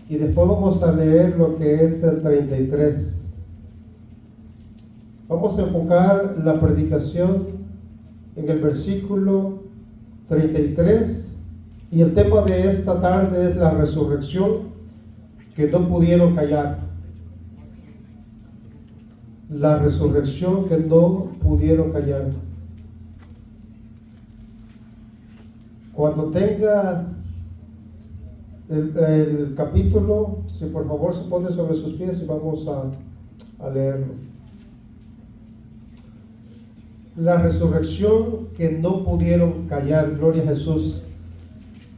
y después vamos a leer lo que es el 33. Vamos a enfocar la predicación en el versículo 33 y el tema de esta tarde es la resurrección que no pudieron callar. La resurrección que no pudieron callar. Cuando tenga el capítulo, si por favor se pone sobre sus pies y vamos a leerlo. La resurrección que no pudieron callar, gloria a Jesús.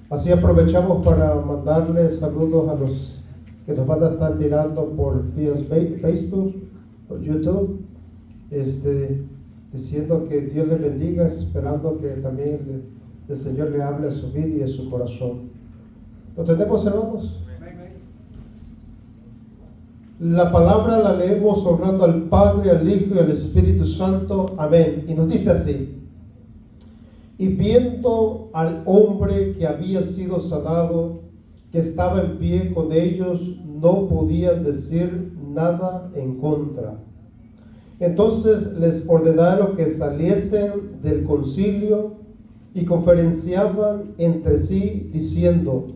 Así aprovechamos para mandarles saludos a los que nos van a estar mirando por Facebook, por YouTube, diciendo que Dios les bendiga, esperando que también el Señor le hable a su vida y a su corazón. ¿Lo tenemos, hermanos? La palabra la leemos honrando al Padre, al Hijo y al Espíritu Santo. Amén. Y nos dice así: y viendo al hombre que había sido sanado, que estaba en pie con ellos, no podían decir nada en contra. Entonces les ordenaron que saliesen del concilio y conferenciaban entre sí, diciendo: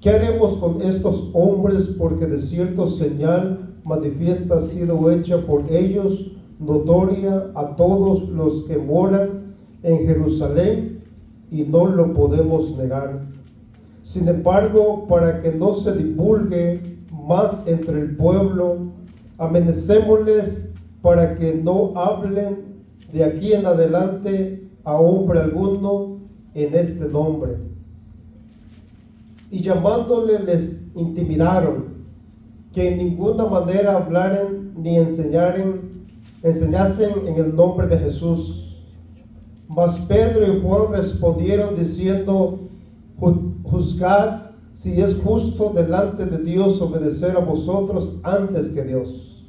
¿qué haremos con estos hombres? Porque de cierto señal manifiesta ha sido hecha por ellos, notoria a todos los que moran en Jerusalén, y no lo podemos negar. Sin embargo, para que no se divulgue más entre el pueblo, amenacémosles para que no hablen de aquí en adelante a hombre alguno en este nombre. Y llamándole les intimidaron que en ninguna manera hablaran ni enseñasen en el nombre de Jesús. Mas Pedro y Juan respondieron diciendo: juzgad si es justo delante de Dios obedecer a vosotros antes que Dios.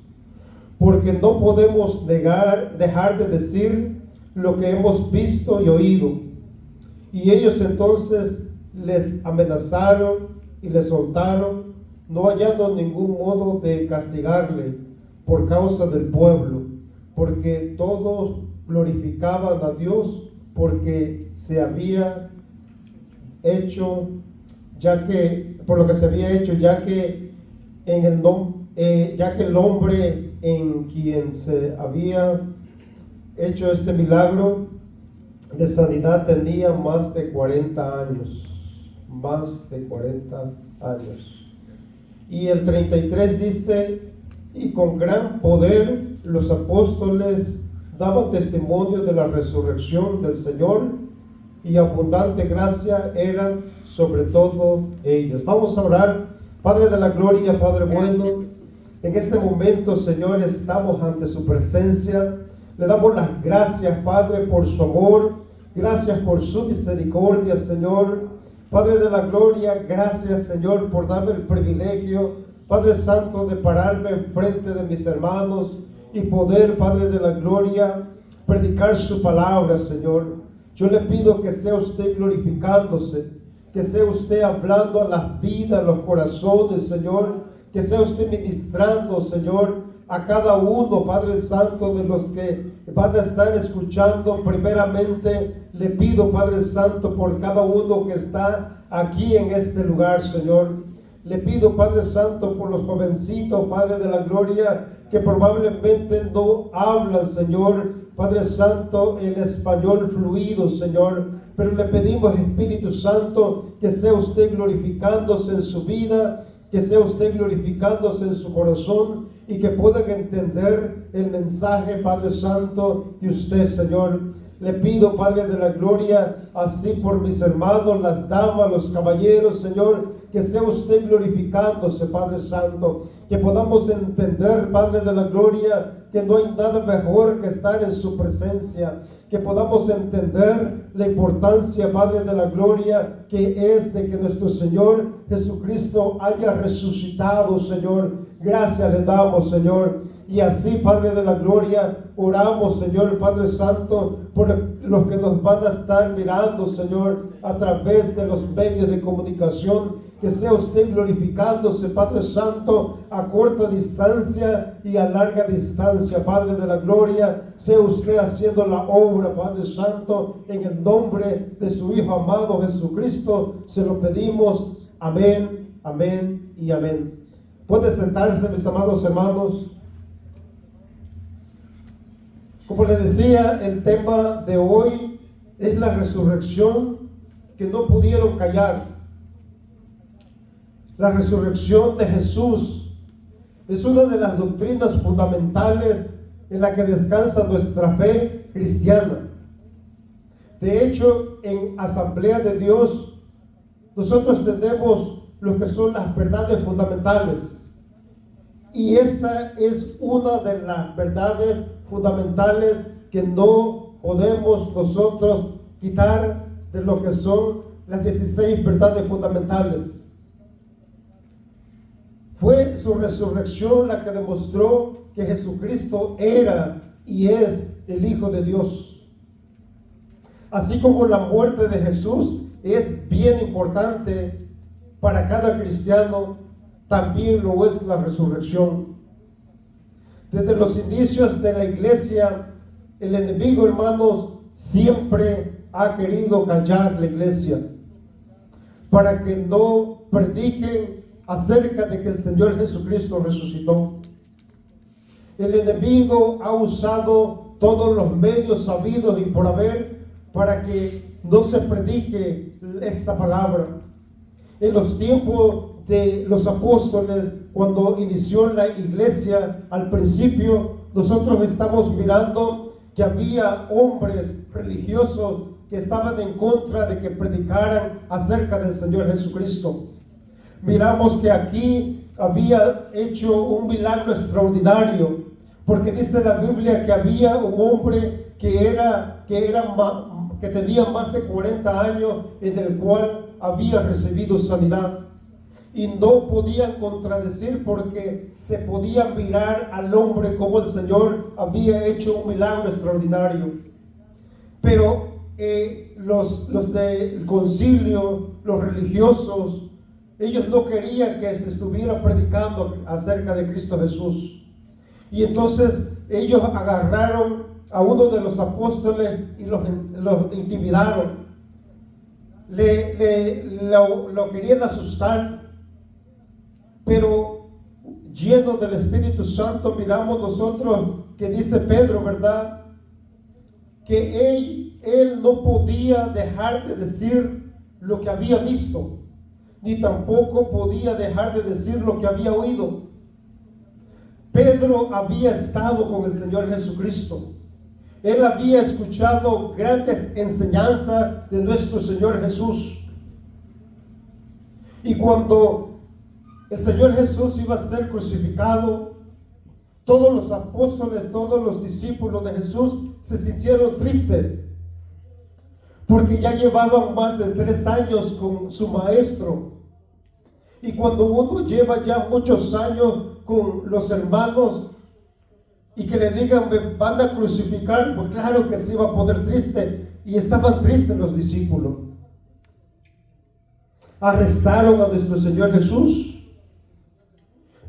Porque no podemos dejar de decir lo que hemos visto y oído. Y ellos entonces les amenazaron y les soltaron, no hallando ningún modo de castigarle por causa del pueblo, porque todos glorificaban a Dios porque se había hecho, por lo que se había hecho, ya que el hombre en quien se había hecho este milagro de sanidad tenía más de 40 años. Más de 40 años. Y el 33 dice: y con gran poder los apóstoles daban testimonio de la resurrección del Señor, y abundante gracia era sobre todo ellos. Vamos a orar. Padre de la gloria, Padre bueno, en este momento, Señor, estamos ante su presencia. Le damos las gracias, Padre, por su amor. Gracias por su misericordia, Señor. Padre de la gloria, gracias, Señor, por darme el privilegio, Padre Santo, de pararme enfrente de mis hermanos y poder, Padre de la gloria, predicar su palabra, Señor. Yo le pido que sea usted glorificándose, que sea usted hablando a las vidas, a los corazones, Señor, que sea usted ministrando, Señor, a cada uno, Padre Santo, de los que van a estar escuchando. Primeramente le pido, Padre Santo, por cada uno que está aquí en este lugar, Señor. Le pido, Padre Santo, por los jovencitos, Padre de la gloria, que probablemente no hablan, Señor, Padre Santo, el español fluido, Señor, pero le pedimos, Espíritu Santo, que sea usted glorificándose en su vida, que sea usted glorificándose en su corazón y que puedan entender el mensaje, Padre Santo, de usted, Señor. Le pido, Padre de la gloria, así por mis hermanos, las damas, los caballeros, Señor, que sea usted glorificándose, Padre Santo, que podamos entender, Padre de la gloria, que no hay nada mejor que estar en su presencia, que podamos entender la importancia, Padre de la gloria, que es de que nuestro Señor Jesucristo haya resucitado, Señor. Gracias le damos, Señor. Y así, Padre de la gloria, oramos, Señor, Padre Santo, por los que nos van a estar mirando, Señor, a través de los medios de comunicación, que sea usted glorificándose, Padre Santo, a corta distancia y a larga distancia, Padre de la gloria. Sea usted haciendo la obra, Padre Santo, en el nombre de su Hijo amado Jesucristo. Se lo pedimos. Amén, amén y amén. Puede sentarse, mis amados hermanos. Como les decía, el tema de hoy es la resurrección que no pudieron callar. La resurrección de Jesús es una de las doctrinas fundamentales en la que descansa nuestra fe cristiana. De hecho, en Asamblea de Dios, nosotros tenemos lo que son las verdades fundamentales. Y esta es una de las verdades fundamentales que no podemos nosotros quitar de lo que son las 16 verdades fundamentales. Fue su resurrección la que demostró que Jesucristo era y es el Hijo de Dios. Así como la muerte de Jesús es bien importante para cada cristiano, también lo es la resurrección. Desde los inicios de la iglesia, el enemigo, hermanos, siempre ha querido callar la iglesia para que no prediquen acerca de que el Señor Jesucristo resucitó. El enemigo ha usado todos los medios sabidos y por haber para que no se predique esta palabra. En los tiempos de los apóstoles, cuando inició la iglesia, al principio, nosotros estamos mirando que había hombres religiosos que estaban en contra de que predicaran acerca del Señor Jesucristo. Miramos que aquí había hecho un milagro extraordinario, porque dice la Biblia que había un hombre que tenía más de 40 años, en el cual había recibido sanidad. Y no podían contradecir porque se podía mirar al hombre como el Señor había hecho un milagro extraordinario. Pero los del concilio, los religiosos, ellos no querían que se estuviera predicando acerca de Cristo Jesús. Y entonces ellos agarraron a uno de los apóstoles y los intimidaron. Lo querían asustar. Pero lleno del Espíritu Santo, miramos nosotros que dice Pedro, ¿verdad? Que él no podía dejar de decir lo que había visto, ni tampoco podía dejar de decir lo que había oído. Pedro había estado con el Señor Jesucristo. Él había escuchado grandes enseñanzas de nuestro Señor Jesús. Y cuando el Señor Jesús iba a ser crucificado, todos los apóstoles, todos los discípulos de Jesús se sintieron tristes, porque ya llevaban más de 3 años con su maestro. Y cuando uno lleva ya muchos años con los hermanos y que le digan me van a crucificar, pues claro que se iba a poner triste. Y estaban tristes los discípulos. Arrestaron a nuestro Señor Jesús.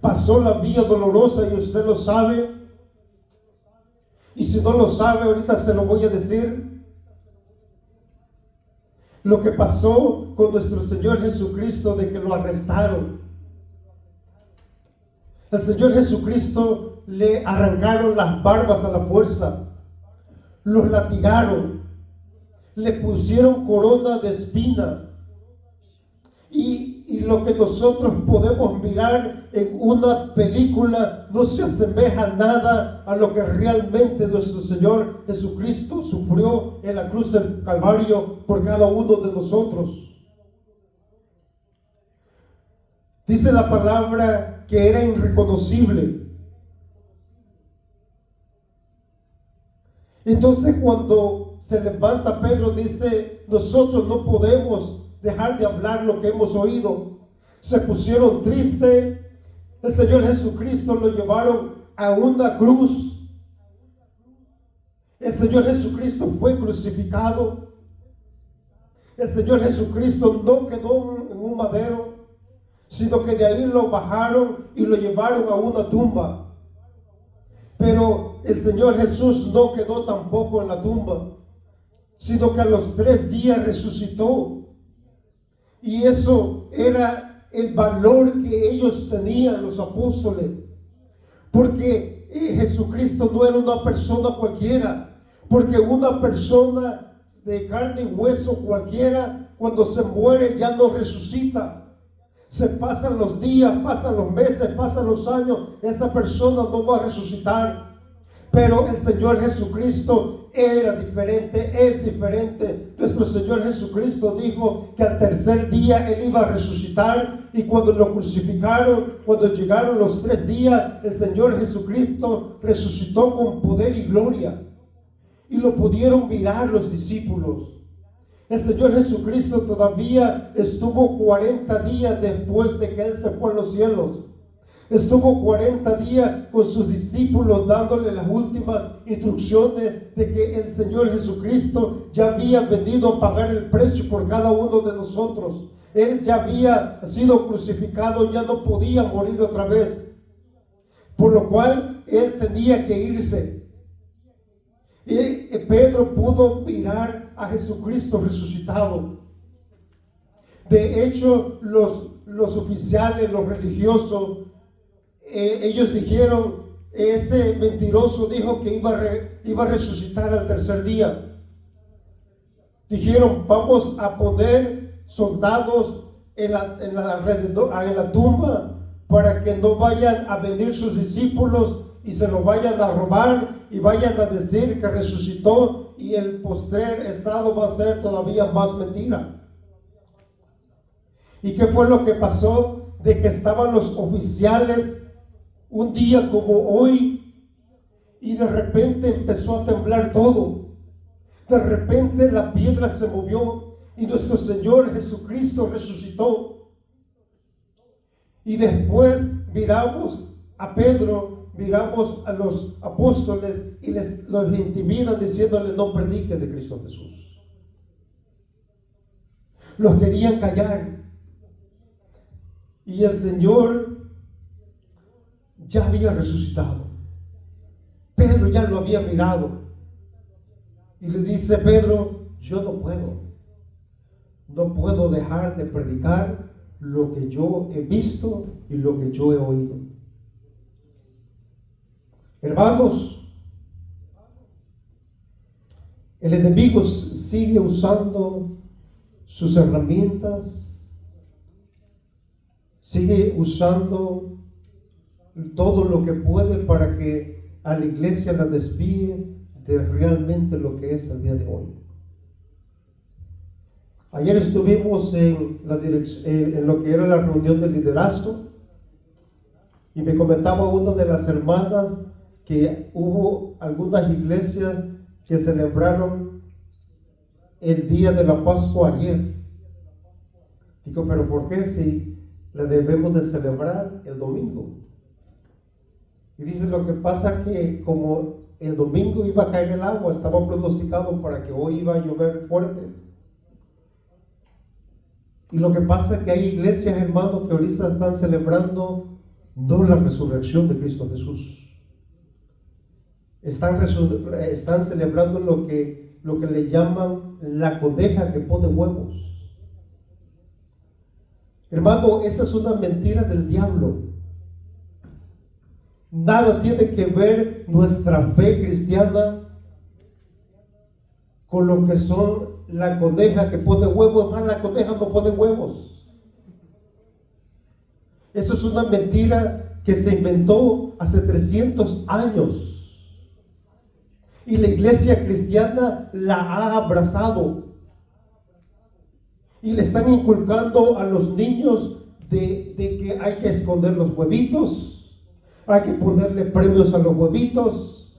Pasó la vía dolorosa y usted lo sabe. Y si no lo sabe, ahorita se lo voy a decir. Lo que pasó con nuestro Señor Jesucristo, de que lo arrestaron. Al Señor Jesucristo le arrancaron las barbas a la fuerza. Los latigaron. Le pusieron corona de espina. Y lo que nosotros podemos mirar en una película no se asemeja nada a lo que realmente nuestro Señor Jesucristo sufrió en la cruz del Calvario por cada uno de nosotros. Dice la palabra que era irreconocible. Entonces cuando se levanta Pedro dice, nosotros no podemos dejar de hablar lo que hemos oído. Se pusieron tristes. El Señor Jesucristo lo llevaron a una cruz. El Señor Jesucristo fue crucificado. El Señor Jesucristo no quedó en un madero. sino que de ahí lo bajaron y lo llevaron a una tumba. Pero el Señor Jesús no quedó tampoco en la tumba, sino que a los 3 días resucitó. Y eso era el valor que ellos tenían, los apóstoles, porque Jesucristo no era una persona cualquiera, porque una persona de carne y hueso cualquiera, cuando se muere ya no resucita. Se pasan los días, pasan los meses, pasan los años, esa persona no va a resucitar. Pero el Señor Jesucristo era diferente, es diferente. Nuestro Señor Jesucristo dijo que al 3er día Él iba a resucitar, y cuando lo crucificaron, cuando llegaron los 3 días, el Señor Jesucristo resucitó con poder y gloria, y lo pudieron mirar los discípulos. El Señor Jesucristo todavía estuvo 40 días después de que Él se fue a los cielos. Estuvo 40 días con sus discípulos dándole las últimas instrucciones de que el Señor Jesucristo ya había venido a pagar el precio por cada uno de nosotros. Él ya había sido crucificado, ya no podía morir otra vez, por lo cual Él tenía que irse. Y Pedro pudo mirar a Jesucristo resucitado. De hecho, los oficiales, los religiosos, ellos dijeron, ese mentiroso dijo que iba a resucitar al 3er día. Dijeron, vamos a poner soldados en la tumba para que no vayan a venir sus discípulos y se lo vayan a robar y vayan a decir que resucitó, y el postrer estado va a ser todavía más mentira. ¿Y qué fue lo que pasó? De que estaban los oficiales un día como hoy, y de repente empezó a temblar todo. De repente la piedra se movió y nuestro Señor Jesucristo resucitó. Y después miramos a Pedro, miramos a los apóstoles y los intimidan diciéndole, no prediquen de Cristo Jesús. Los querían callar. Y el Señor ya había resucitado. Pedro ya lo había mirado. Y le dice Pedro, yo no puedo dejar de predicar lo que yo he visto y lo que yo he oído. Hermanos, el enemigo sigue usando sus herramientas, sigue usando todo lo que puede para que a la iglesia la desvíe de realmente lo que es el día de hoy. Ayer estuvimos en lo que era la reunión de liderazgo, y me comentaba una de las hermanas que hubo algunas iglesias que celebraron el día de la Pascua ayer. Digo, pero ¿por qué si la debemos de celebrar el domingo? Y dice, lo que pasa que como el domingo iba a caer el agua, estaba pronosticado para que hoy iba a llover fuerte. Y lo que pasa es que hay iglesias, hermanos, que ahorita están celebrando no la resurrección de Cristo Jesús. Están celebrando lo que le llaman la coneja que pone huevos. Hermano, esa es una mentira del diablo. Nada tiene que ver nuestra fe cristiana con lo que son la coneja que pone huevos. Más la coneja no pone huevos. Eso es una mentira que se inventó hace 300 años. Y la iglesia cristiana la ha abrazado. Y le están inculcando a los niños de que hay que esconder los huevitos. Hay que ponerle premios a los huevitos.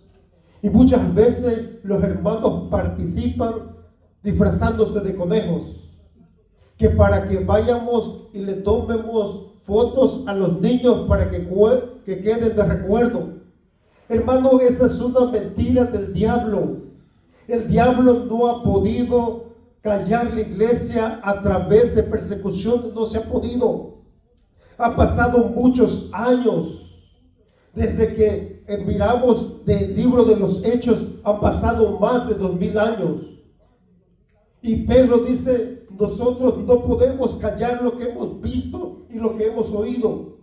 Y muchas veces los hermanos participan disfrazándose de conejos, que para que vayamos y le tomemos fotos a los niños para que queden de recuerdo. Hermano, esa es una mentira del diablo. El diablo no ha podido callar la iglesia a través de persecución, no se ha podido. Han pasado muchos años. Desde que miramos del libro de los Hechos, han pasado más de 2000 años. Y Pedro dice, nosotros no podemos callar lo que hemos visto y lo que hemos oído.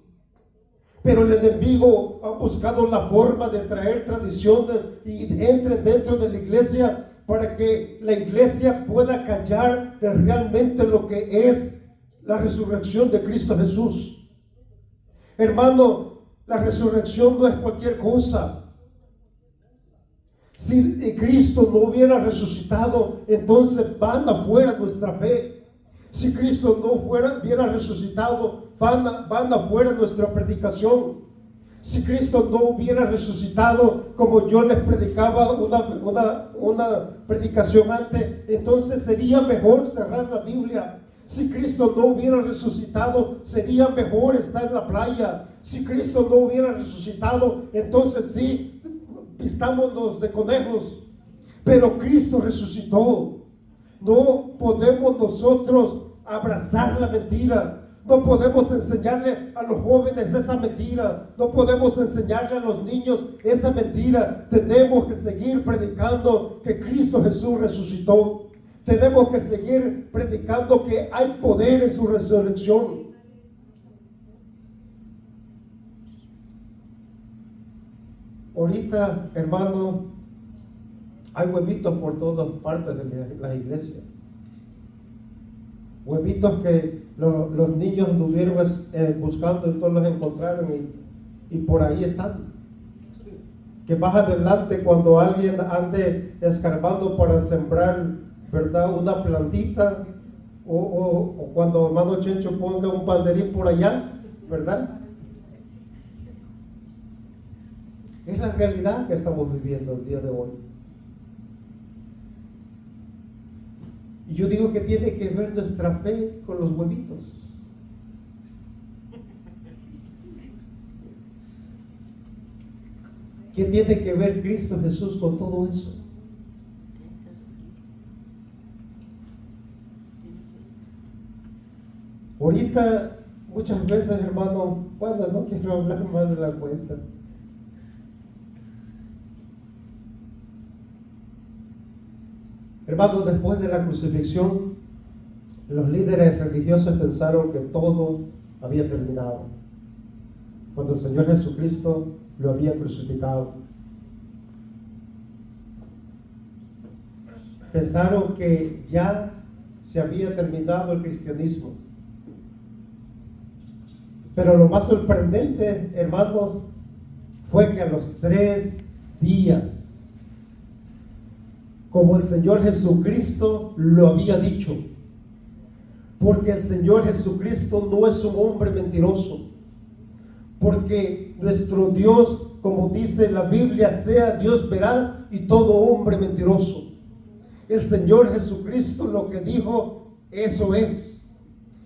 Pero el enemigo ha buscado la forma de traer tradiciones y entren dentro de la iglesia para que la iglesia pueda callar de realmente lo que es la resurrección de Cristo Jesús. Hermano, la resurrección no es cualquier cosa. Si Cristo no hubiera resucitado, entonces van afuera nuestra fe. Si Cristo no hubiera resucitado, van afuera nuestra predicación. Si Cristo no hubiera resucitado, como yo les predicaba una predicación antes, entonces sería mejor cerrar la Biblia. Si Cristo no hubiera resucitado, sería mejor estar en la playa. Si Cristo no hubiera resucitado, entonces sí, vistámonos de conejos. Pero Cristo resucitó. No podemos nosotros abrazar la mentira. No podemos enseñarle a los jóvenes esa mentira. No podemos enseñarle a los niños esa mentira. Tenemos que seguir predicando que Cristo Jesús resucitó. Tenemos que seguir predicando que hay poder en su resurrección. Ahorita, hermano, hay huevitos por todas partes de la iglesia. Huevitos que los niños anduvieron buscando y todos los encontraron y por ahí están. Que más adelante, cuando alguien ande escarbando para sembrar, ¿verdad?, una plantita, o cuando hermano Chencho ponga un banderín por allá, ¿verdad? Es la realidad que estamos viviendo el día de hoy. Y yo digo que tiene que ver nuestra fe con los huevitos. ¿Qué tiene que ver Cristo Jesús con todo eso? Ahorita, muchas veces, hermano, bueno, no quiero hablar más de la cuenta. Hermano, después de la crucifixión, los líderes religiosos pensaron que todo había terminado, cuando el Señor Jesucristo lo había crucificado. Pensaron que ya se había terminado el cristianismo. Pero lo más sorprendente, hermanos, fue que a los 3 días, como el Señor Jesucristo lo había dicho, porque el Señor Jesucristo no es un hombre mentiroso, porque nuestro Dios, como dice la Biblia, sea Dios veraz y todo hombre mentiroso. El Señor Jesucristo lo que dijo, eso es.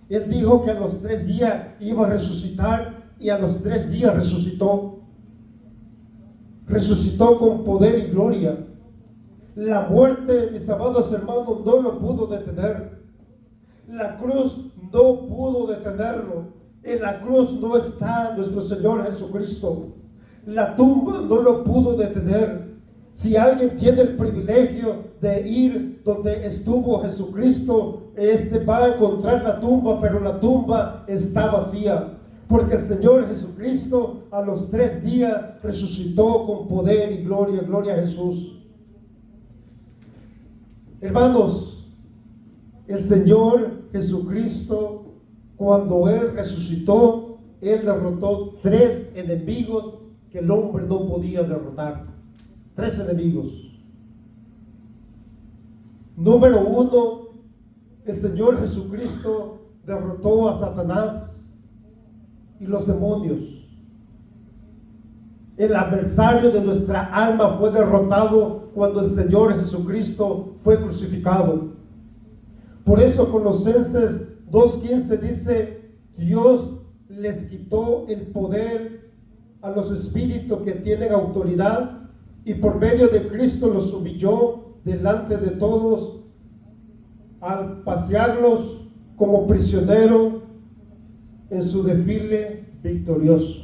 Él dijo que a los 3 días iba a resucitar y a los 3 días resucitó. Resucitó con poder y gloria. La muerte, mis amados hermanos, no lo pudo detener. La cruz no pudo detenerlo. En la cruz no está nuestro Señor Jesucristo. La tumba no lo pudo detener. Si alguien tiene el privilegio de ir donde estuvo Jesucristo, va a encontrar la tumba, pero la tumba está vacía. Porque el Señor Jesucristo a los 3 días resucitó con poder y gloria, gloria a Jesús. Hermanos, el Señor Jesucristo, cuando Él resucitó, Él derrotó 3 enemigos que el hombre no podía derrotar. 3 enemigos. Número 1, el Señor Jesucristo derrotó a Satanás y los demonios. El adversario de nuestra alma fue derrotado cuando el Señor Jesucristo fue crucificado. Por eso Colosenses 2:15 dice, Dios les quitó el poder a los espíritus que tienen autoridad y por medio de Cristo los humilló delante de todos al pasearlos como prisioneros en su desfile victorioso.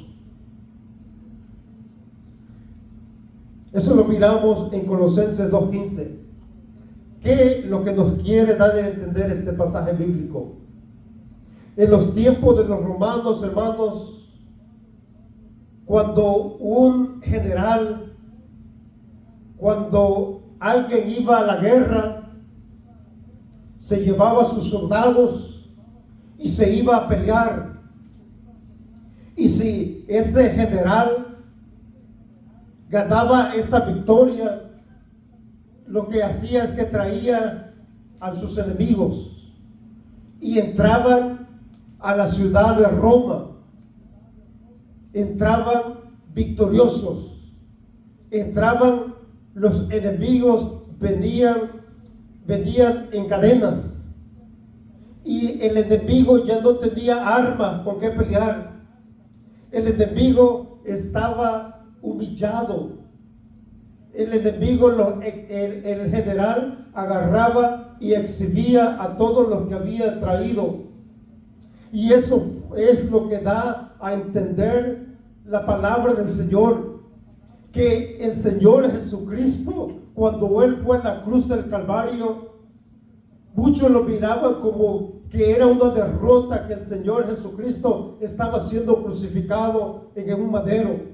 Eso lo miramos en Colosenses 2:15. ¿Qué es lo que nos quiere dar a entender este pasaje bíblico? En los tiempos de los romanos, hermanos, cuando un general, cuando alguien iba a la guerra, se llevaba a sus soldados y se iba a pelear. Y si ese general ganaba esa victoria, lo que hacía es que traía a sus enemigos y entraban a la ciudad de Roma. Entraban victoriosos, entraban los enemigos, venían en cadenas, y el enemigo ya no tenía armas con qué pelear. El enemigo estaba humillado. El enemigo, el general agarraba y exhibía a todos los que había traído. Y eso es lo que da a entender la palabra del Señor, que el Señor Jesucristo, cuando Él fue a la cruz del Calvario, muchos lo miraban como que era una derrota, que el Señor Jesucristo estaba siendo crucificado en un madero.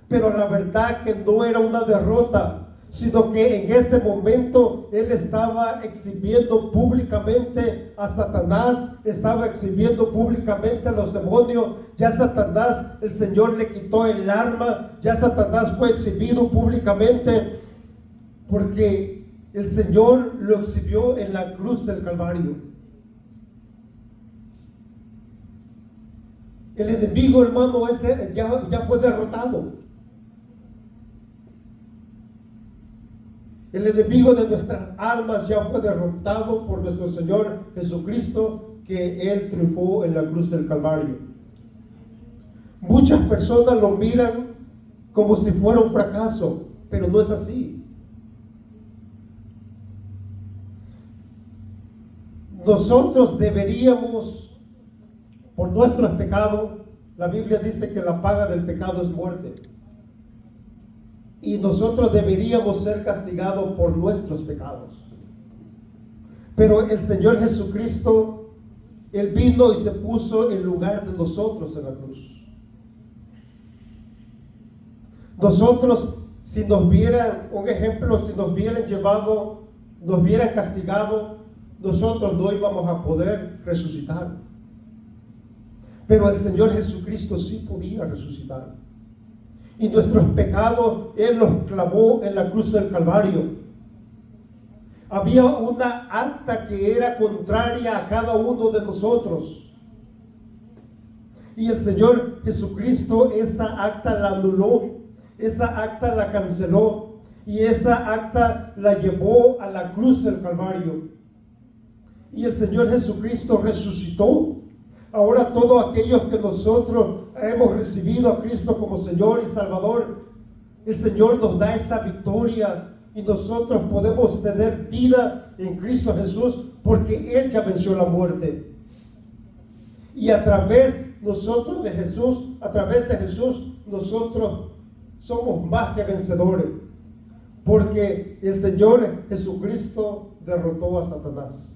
Pero la verdad que no era una derrota, sino que en ese momento Él estaba exhibiendo públicamente a Satanás, estaba exhibiendo públicamente a los demonios. Ya Satanás, el Señor le quitó el arma, ya Satanás fue exhibido públicamente, porque el Señor lo exhibió en la cruz del Calvario. El enemigo, hermano, ya fue derrotado. El enemigo de nuestras almas ya fue derrotado por nuestro Señor Jesucristo, que Él triunfó en la cruz del Calvario. Muchas personas lo miran como si fuera un fracaso, pero no es así. Nosotros deberíamos, por nuestros pecados, la Biblia dice que la paga del pecado es muerte. Y nosotros deberíamos ser castigados por nuestros pecados. Pero el Señor Jesucristo, Él vino y se puso en lugar de nosotros en la cruz. Nosotros, si nos vieran, un ejemplo, si nos hubieran llevado, nos hubieran castigado, nosotros no íbamos a poder resucitar. Pero el Señor Jesucristo sí podía resucitar. Y nuestros pecados Él los clavó en la cruz del Calvario. Había una acta que era contraria a cada uno de nosotros. Y el Señor Jesucristo esa acta la anuló, esa acta la canceló, y esa acta la llevó a la cruz del Calvario. Y el Señor Jesucristo resucitó. Ahora todos aquellos que nosotros hemos recibido a Cristo como Señor y Salvador, el Señor nos da esa victoria y nosotros podemos tener vida en Cristo Jesús, porque Él ya venció la muerte. Y a través de Jesús, nosotros somos más que vencedores, porque el Señor Jesucristo derrotó a Satanás.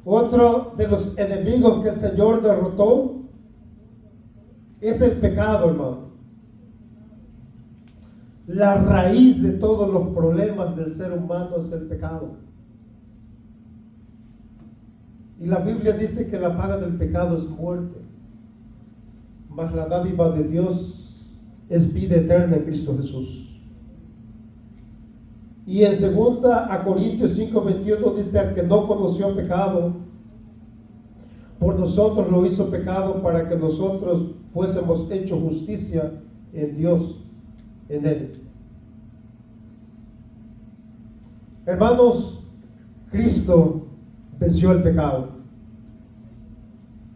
Otro de los enemigos que el Señor derrotó es el pecado, hermano. La raíz de todos los problemas del ser humano es el pecado. Y la Biblia dice que la paga del pecado es muerte, mas la dádiva de Dios es vida eterna en Cristo Jesús. Y en 2 Corintios 5:21 dice: al que no conoció pecado, por nosotros lo hizo pecado, para que nosotros fuésemos hechos justicia en Dios, en Él. Hermanos, Cristo venció el pecado.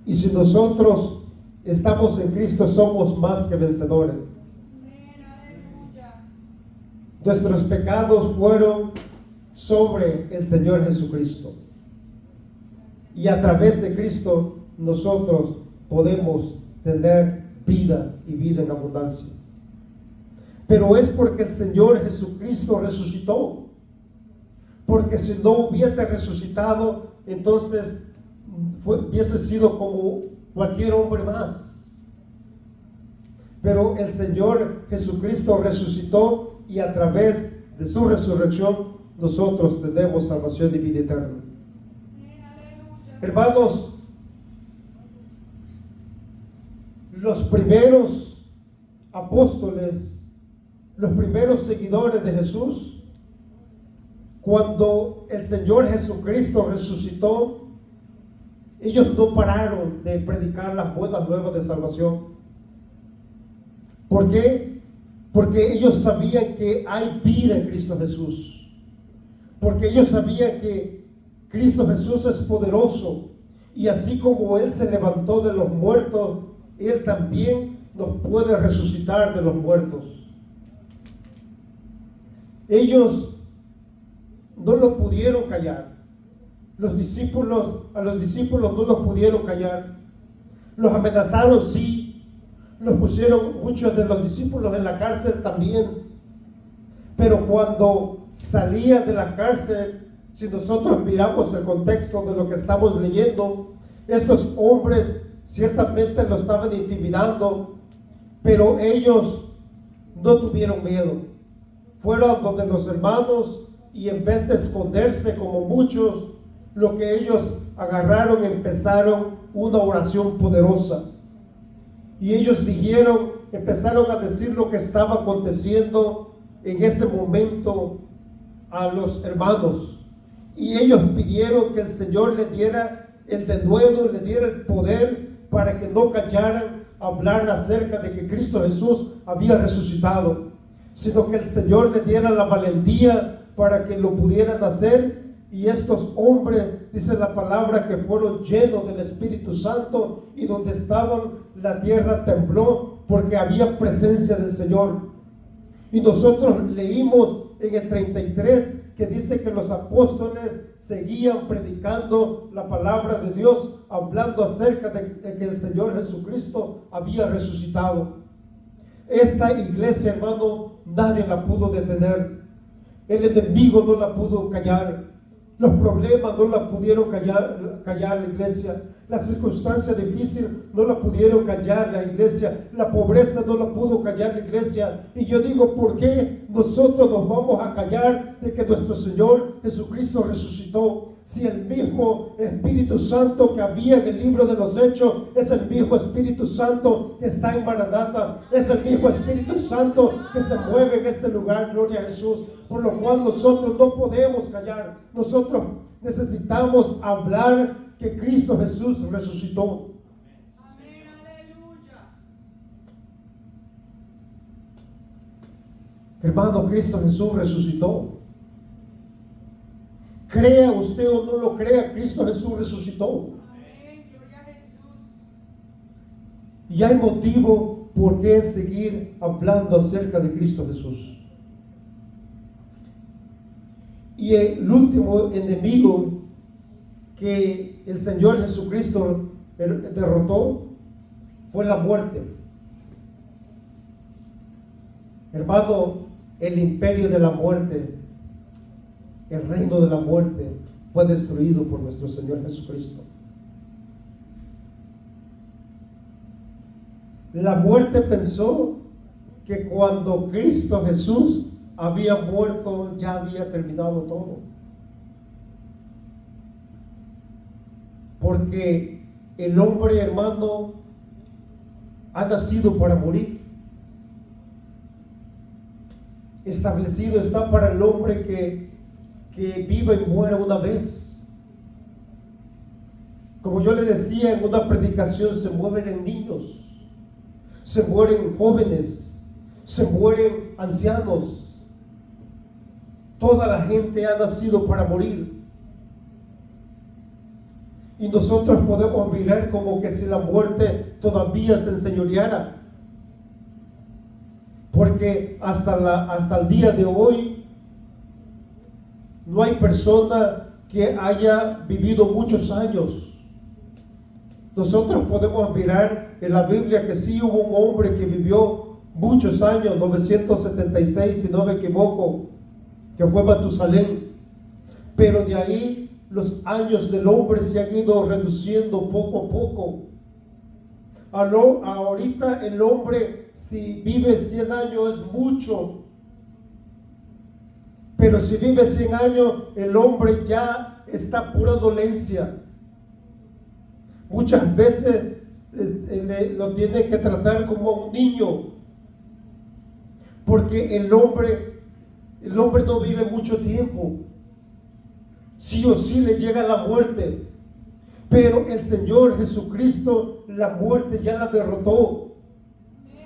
Y si nosotros estamos en Cristo, somos más que vencedores. Nuestros pecados fueron sobre el Señor Jesucristo. Y a través de Cristo nosotros podemos tener vida y vida en abundancia. Pero es porque el Señor Jesucristo resucitó. Porque si no hubiese resucitado, entonces hubiese sido como cualquier hombre más. Pero el Señor Jesucristo resucitó y a través de su resurrección nosotros tenemos salvación y vida eterna. Hermanos, los primeros apóstoles, los primeros seguidores de Jesús, cuando el Señor Jesucristo resucitó, ellos no pararon de predicar las buenas nuevas de salvación. ¿Por qué? Porque ellos sabían que hay vida en Cristo Jesús. Porque ellos sabían que Cristo Jesús es poderoso. Y así como Él se levantó de los muertos, Él también nos puede resucitar de los muertos. Ellos no lo pudieron callar. A los discípulos no los pudieron callar. Los amenazaron, sí. Los pusieron muchos de los discípulos en la cárcel también. Pero cuando salían de la cárcel, si nosotros miramos el contexto de lo que estamos leyendo, estos hombres ciertamente lo estaban intimidando, pero ellos no tuvieron miedo. Fueron donde los hermanos y en vez de esconderse como muchos, lo que ellos agarraron, empezaron una oración poderosa. Y ellos empezaron a decir lo que estaba aconteciendo en ese momento a los hermanos. Y ellos pidieron que el Señor le diera el denuedo, le diera el poder para que no callaran a hablar acerca de que Cristo Jesús había resucitado, sino que el Señor le diera la valentía para que lo pudieran hacer. Y estos hombres, dice la palabra, que fueron llenos del Espíritu Santo, y donde estaban la tierra tembló porque había presencia del Señor. Y nosotros leímos en el 33 que dice que los apóstoles seguían predicando la palabra de Dios, hablando acerca de que el Señor Jesucristo había resucitado. Esta iglesia, hermano, nadie la pudo detener. El enemigo no la pudo callar. Los problemas no la pudieron callar la iglesia. La circunstancia difícil no la pudieron callar la iglesia. La pobreza no la pudo callar la iglesia. Y yo digo, ¿por qué nosotros nos vamos a callar de que nuestro Señor Jesucristo resucitó? Si el mismo Espíritu Santo que había en el libro de los Hechos es el mismo Espíritu Santo que está en Maranata, es el mismo Espíritu Santo que se mueve en este lugar, gloria a Jesús. Por lo cual nosotros no podemos callar. Nosotros necesitamos hablar que Cristo Jesús resucitó. Amén, aleluya. Hermano, Cristo Jesús resucitó. Crea usted o no lo crea, Cristo Jesús resucitó. Amén, gloria a Jesús. Y hay motivo por qué seguir hablando acerca de Cristo Jesús. Y el último enemigo que el Señor Jesucristo derrotó fue la muerte. Hermano, el imperio de la muerte, el reino de la muerte fue destruido por nuestro Señor Jesucristo. La muerte pensó que cuando Cristo Jesús había muerto, ya había terminado todo. Porque el hombre, hermano, ha nacido para morir. Establecido está para el hombre que viva y muera una vez. Como yo le decía en una predicación, se mueren en niños, se mueren jóvenes, se mueren ancianos. Toda la gente ha nacido para morir. Y nosotros podemos mirar como que si la muerte todavía se enseñoreara. Porque hasta el día de hoy no hay persona que haya vivido muchos años. nosotros podemos mirar en la Biblia que sí hubo un hombre que vivió muchos años, 976 si no me equivoco, que fue Matusalén. Pero de ahí los años del hombre se han ido reduciendo poco a poco. Ahorita el hombre, si vive 100 años es mucho. Pero si vive 100 años, el hombre ya está pura dolencia. Muchas veces lo tiene que tratar como a un niño. Porque el hombre no vive mucho tiempo. Sí o sí le llega la muerte. Pero el Señor Jesucristo, la muerte ya la derrotó.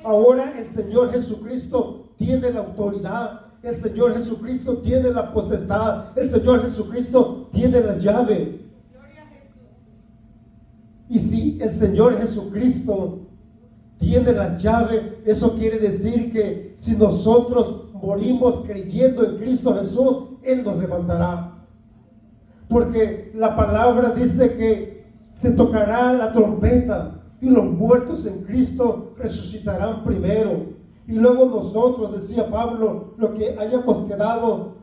Ahora el Señor Jesucristo tiene la autoridad. El Señor Jesucristo tiene la potestad. El Señor Jesucristo tiene la llave. Gloria a Jesús. Y si el Señor Jesucristo tiene la llave, eso quiere decir que si nosotros morimos creyendo en Cristo Jesús, Él nos levantará. Porque la palabra dice que se tocará la trompeta y los muertos en Cristo resucitarán primero. Y luego nosotros, decía Pablo, lo que hayamos quedado,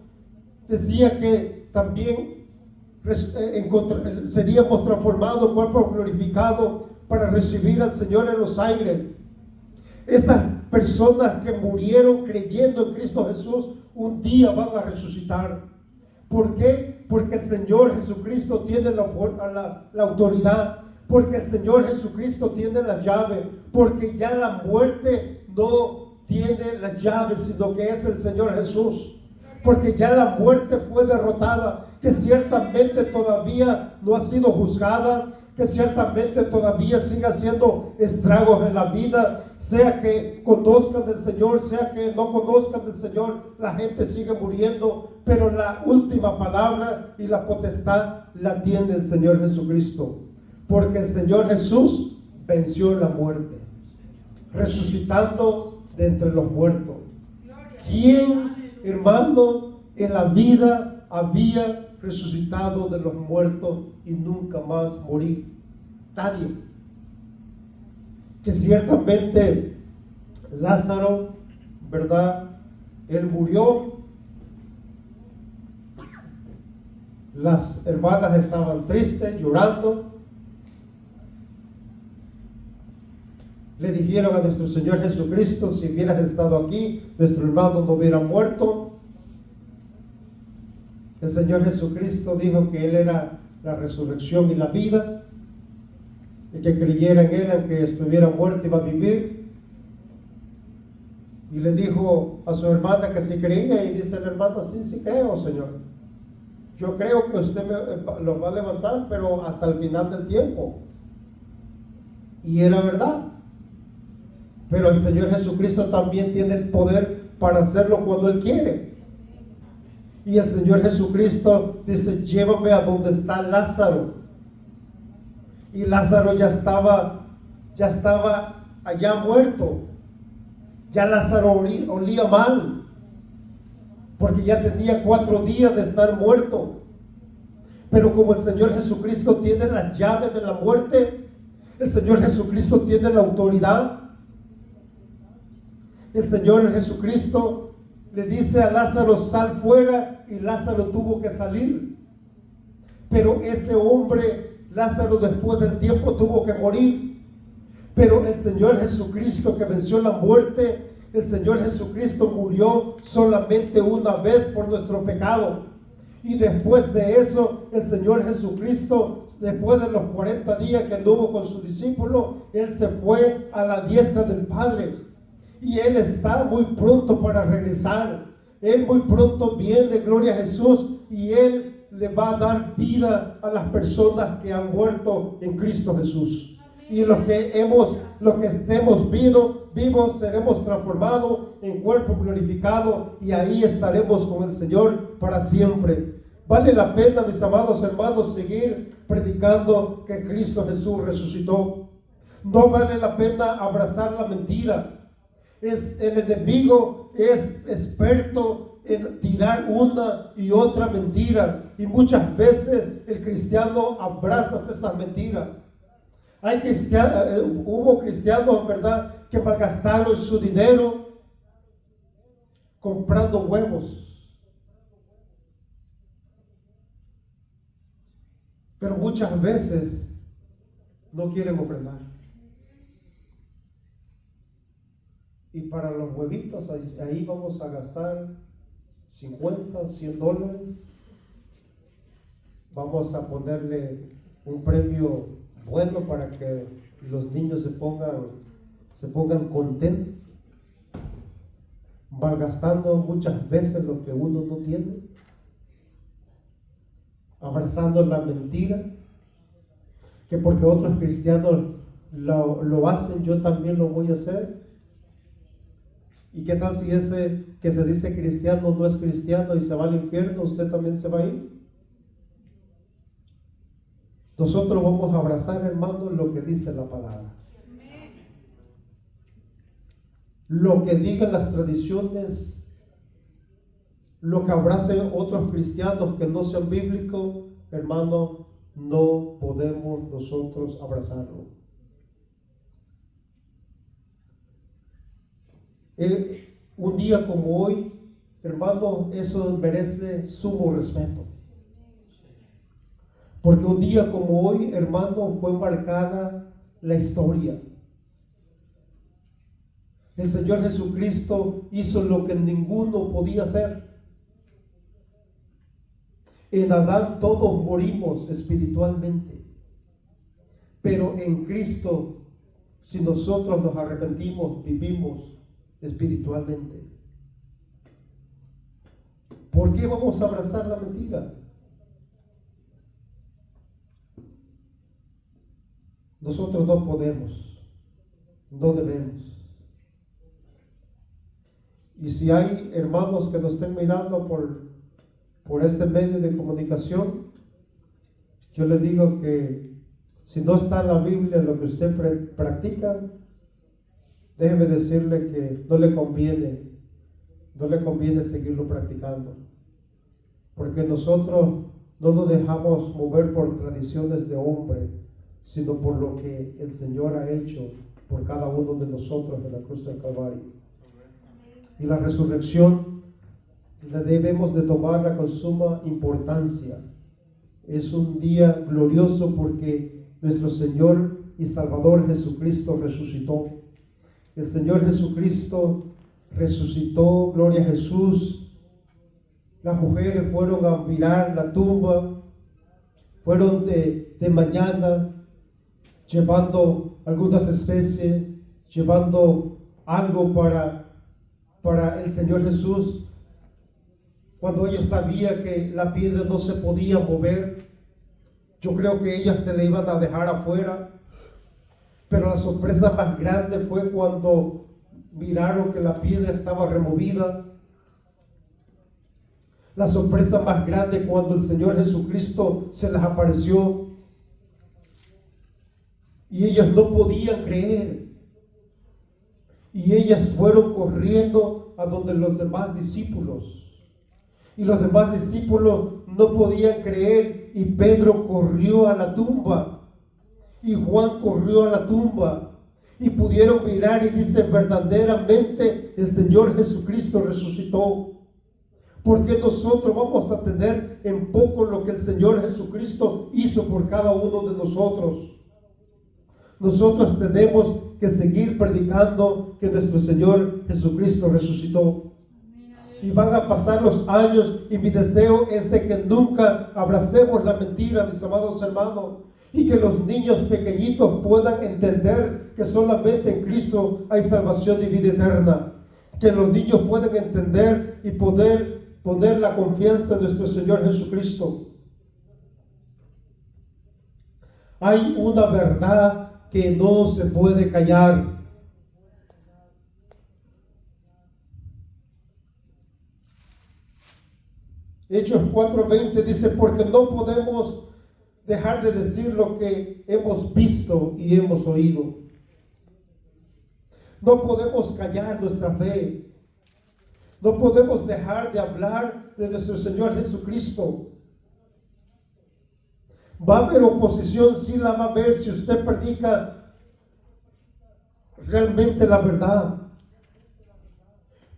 decía que también seríamos transformados, cuerpo glorificado, para recibir al Señor en los aires. Esas personas que murieron creyendo en Cristo Jesús, un día van a resucitar. ¿Por qué? Porque el Señor Jesucristo tiene la autoridad, porque el Señor Jesucristo tiene la llave, porque ya la muerte no tiene las llaves, sino que es el Señor Jesús. Porque ya la muerte fue derrotada, que ciertamente todavía no ha sido juzgada, que ciertamente todavía sigue haciendo estragos en la vida, sea que conozcan del Señor, sea que no conozcan del Señor, la gente sigue muriendo, pero la última palabra y la potestad la tiene el Señor Jesucristo, porque el Señor Jesús venció la muerte, resucitando de entre los muertos. ¿Quién, hermano, en la vida había resucitado de los muertos y nunca más morir? Nadie. Que ciertamente Lázaro, ¿verdad? Él murió. Las hermanas estaban tristes, llorando. Le dijeron a nuestro Señor Jesucristo: si hubieras estado aquí, nuestro hermano no hubiera muerto. El Señor Jesucristo dijo que Él era la resurrección y la vida, y que creyera en Él, aunque estuviera muerto, iba a vivir. Y le dijo a su hermana que si creía, y dice la hermana: sí creo, Señor. Yo creo que usted lo va a levantar, pero hasta el final del tiempo. Y era verdad. Pero el Señor Jesucristo también tiene el poder para hacerlo cuando Él quiere. Y el Señor Jesucristo dice: llévame a donde está Lázaro. Y Lázaro ya estaba allá muerto. Ya Lázaro olía mal, porque ya tenía 4 días de estar muerto. Pero como el Señor Jesucristo tiene las llaves de la muerte, el Señor Jesucristo tiene la autoridad. El Señor Jesucristo le dice a Lázaro: sal fuera, y Lázaro tuvo que salir. Pero ese hombre, Lázaro, después del tiempo tuvo que morir. Pero el Señor Jesucristo, que venció la muerte, el Señor Jesucristo murió solamente una vez por nuestro pecado. Y después de eso, el Señor Jesucristo, después de los 40 días que anduvo con sus discípulos, Él se fue a la diestra del Padre. Y Él está muy pronto para regresar. Él muy pronto viene, gloria a Jesús, y Él le va a dar vida a las personas que han muerto en Cristo Jesús. Y los que estemos vivos seremos transformados en cuerpo glorificado, y ahí estaremos con el Señor para siempre. Vale la pena, mis amados hermanos, seguir predicando que Cristo Jesús resucitó. No vale la pena abrazar la mentira. El enemigo es experto en tirar una y otra mentira, y muchas veces el cristiano abraza esas mentiras. Hubo cristianos, ¿verdad?, que malgastaron su dinero comprando huevos. Pero muchas veces no quieren ofrendar. Y para los huevitos ahí vamos a gastar 50, 100 dólares. Vamos a ponerle un premio bueno para que los niños se pongan contentos, malgastando muchas veces lo que uno no tiene, abrazando la mentira, que porque otros cristianos lo hacen, yo también lo voy a hacer. ¿Y qué tal si ese que se dice cristiano no es cristiano y se va al infierno? ¿Usted también se va a ir? Nosotros vamos a abrazar, hermano, lo que dice la palabra. Lo que digan las tradiciones, lo que abracen otros cristianos que no sean bíblicos, hermano, no podemos nosotros abrazarlo. Un día como hoy, hermano, eso merece sumo respeto. Porque un día como hoy, hermano, fue marcada la historia. El Señor Jesucristo hizo lo que ninguno podía hacer. En Adán todos morimos espiritualmente. Pero en Cristo, si nosotros nos arrepentimos, vivimos espiritualmente. ¿Por qué vamos a abrazar la mentira? Nosotros no podemos, no debemos. Y si hay hermanos que nos estén mirando por este medio de comunicación, yo les digo que si no está en la Biblia lo que usted practica, déjeme decirle que no le conviene seguirlo practicando, porque nosotros no nos dejamos mover por tradiciones de hombre, sino por lo que el Señor ha hecho por cada uno de nosotros en la cruz del Calvario. Y la resurrección la debemos de tomarla con suma importancia. Es un día glorioso porque nuestro Señor y Salvador Jesucristo resucitó. El Señor Jesucristo resucitó, gloria a Jesús. Las mujeres fueron a mirar la tumba, fueron de mañana llevando algunas especies, llevando algo para el Señor Jesús, cuando ella sabía que la piedra no se podía mover. Yo creo que ellas se le iban a dejar afuera, pero la sorpresa más grande fue cuando miraron que la piedra estaba removida. La sorpresa más grande cuando el Señor Jesucristo se les apareció y ellas no podían creer. Y ellas fueron corriendo a donde los demás discípulos. Y los demás discípulos no podían creer. Y Pedro corrió a la tumba. Y Juan corrió a la tumba. Y pudieron mirar y dice, verdaderamente el Señor Jesucristo resucitó. Porque nosotros vamos a tener en poco lo que el Señor Jesucristo hizo por cada uno de nosotros. Nosotros tenemos que seguir predicando que nuestro Señor Jesucristo resucitó. Y van a pasar los años y mi deseo es de que nunca abracemos la mentira, mis amados hermanos, y que los niños pequeñitos puedan entender que solamente en Cristo hay salvación y vida eterna. Que los niños puedan entender y poder poner la confianza en nuestro Señor Jesucristo. Hay una verdad que no se puede callar. Hechos 4:20 dice, porque no podemos dejar de decir lo que hemos visto y hemos oído. No podemos callar nuestra fe. No podemos dejar de hablar de nuestro Señor Jesucristo. Va a haber oposición, sí la va a haber si usted predica realmente la verdad.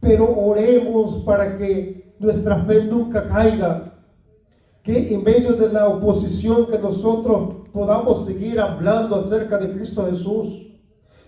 Pero oremos para que nuestra fe nunca caiga. Que en medio de la oposición que nosotros podamos seguir hablando acerca de Cristo Jesús.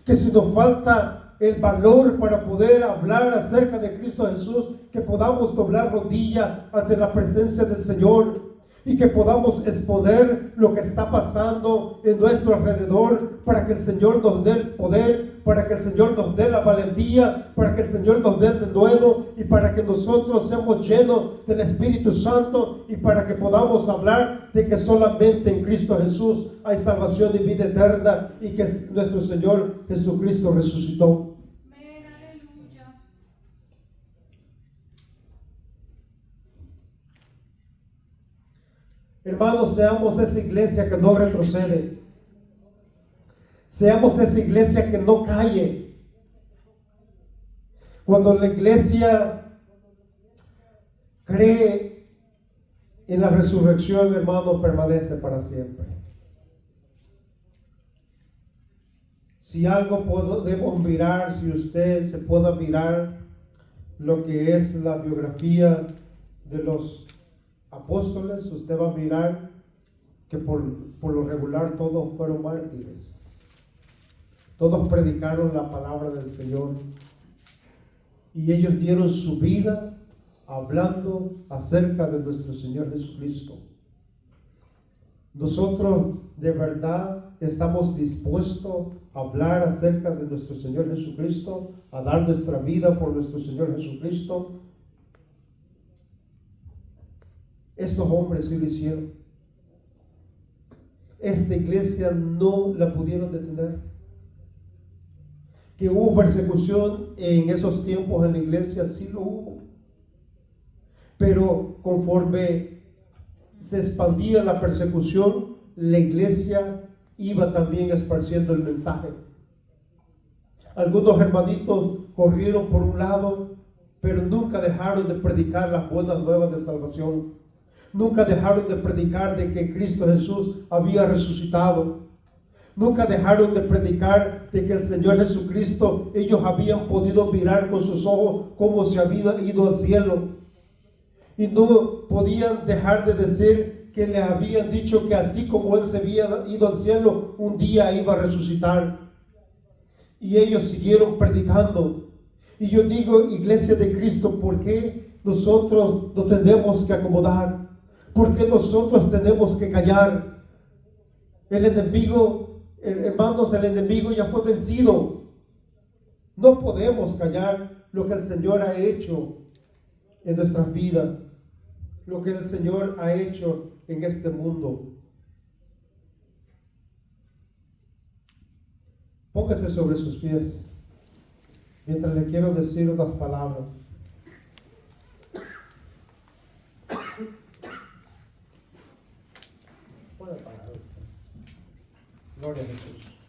Que si nos falta el valor para poder hablar acerca de Cristo Jesús, que podamos doblar rodilla ante la presencia del Señor y que podamos exponer lo que está pasando en nuestro alrededor para que el Señor nos dé el poder, para que el Señor nos dé la valentía, para que el Señor nos dé el denuedo y para que nosotros seamos llenos del Espíritu Santo y para que podamos hablar de que solamente en Cristo Jesús hay salvación y vida eterna y que nuestro Señor Jesucristo resucitó. Amén, aleluya. Hermanos, seamos esa iglesia que no retrocede. Seamos esa iglesia que no cae. Cuando la iglesia cree en la resurrección, hermano, permanece para siempre. Si algo podemos mirar, si usted se puede mirar lo que es la biografía de los apóstoles, usted va a mirar que por lo regular todos fueron mártires. Todos predicaron la palabra del Señor y ellos dieron su vida hablando acerca de nuestro Señor Jesucristo. Nosotros de verdad estamos dispuestos a hablar acerca de nuestro Señor Jesucristo, a dar nuestra vida por nuestro Señor Jesucristo. Estos hombres sí lo hicieron. Esta iglesia no la pudieron detener. Que hubo persecución en esos tiempos en la iglesia, sí lo hubo. Pero conforme se expandía la persecución, la iglesia iba también esparciendo el mensaje. Algunos hermanitos corrieron por un lado, pero nunca dejaron de predicar las buenas nuevas de salvación. Nunca dejaron de predicar de que Cristo Jesús había resucitado. Nunca dejaron de predicar de que el Señor Jesucristo, ellos habían podido mirar con sus ojos cómo se había ido al cielo. Y no podían dejar de decir que le habían dicho que así como Él se había ido al cielo, un día iba a resucitar. Y ellos siguieron predicando. Y yo digo, iglesia de Cristo, ¿por qué nosotros nos tenemos que acomodar? ¿Por qué nosotros tenemos que callar? El enemigo, hermanos, el enemigo ya fue vencido. No podemos callar lo que el Señor ha hecho en nuestras vidas, lo que el Señor ha hecho en este mundo. Póngase sobre sus pies mientras le quiero decir unas palabras. Puede parar. Gloria a Jesús.